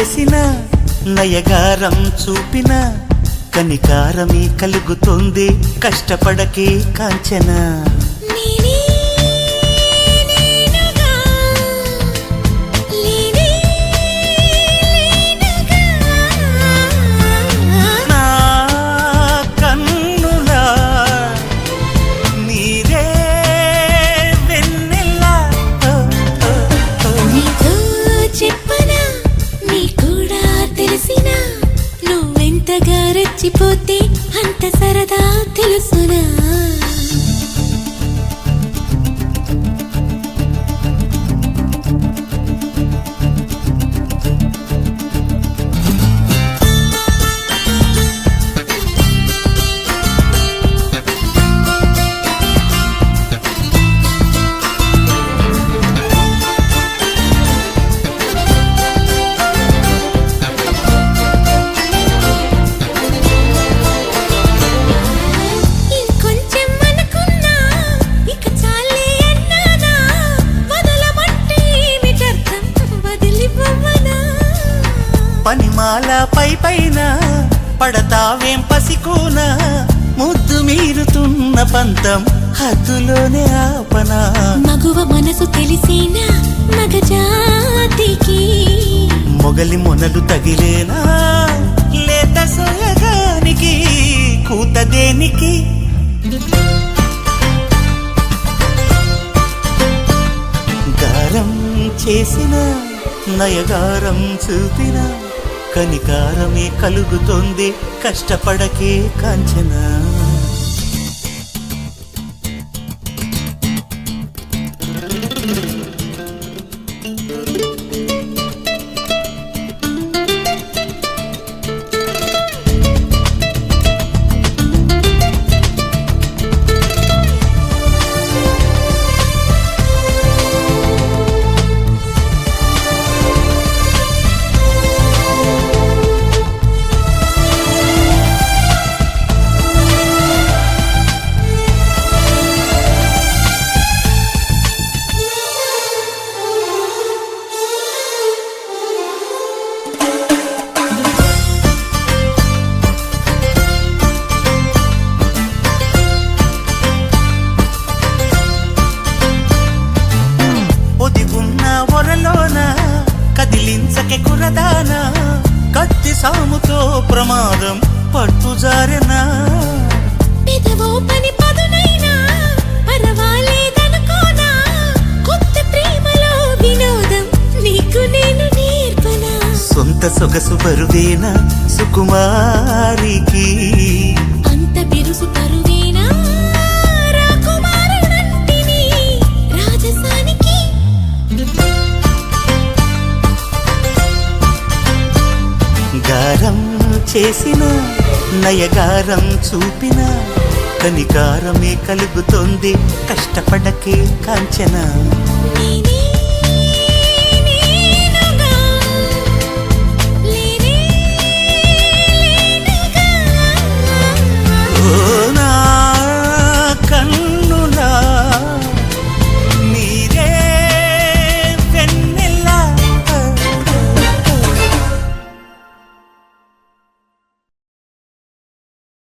చేసిన నయగారం చూపిన కనికారమే కలుగుతుంది కష్టపడకే కాంచన రెచ్చిపోతే అంత సరదా తెలుసునా పనిమాల పైన పడతావేం పసికోన ముద్దు మీరుతున్న పంతం హద్దులోనే ఆపనా మగువ మనసు తెలిసేనా మగజాతికి మొగలి మొనలు తగిలేనా లేత సోయగానికి కూత దేనికి గారం చేసిన నయగారం చూపిన కనికారమే కలుగుతుంది కష్టపడకే కాంచన కదిలించకే కురదానా కత్తి సాముతో ప్రమాదం పట్టుజారెనా పెదవో పని పదునైనా పరవాలేదనుకోనా కొత్త ప్రేమలో వినోదం నీకు నేను నేర్పనా సొంత సొగసు బరువేనా సుకుమారికి అంత బిరుసు పరువేనా రాకుమారుడంటిని రాజసానికి గారం చేసిన నయగారం చూపిన కనికారమే కలుగుతుంది కష్టపడకే కాంచన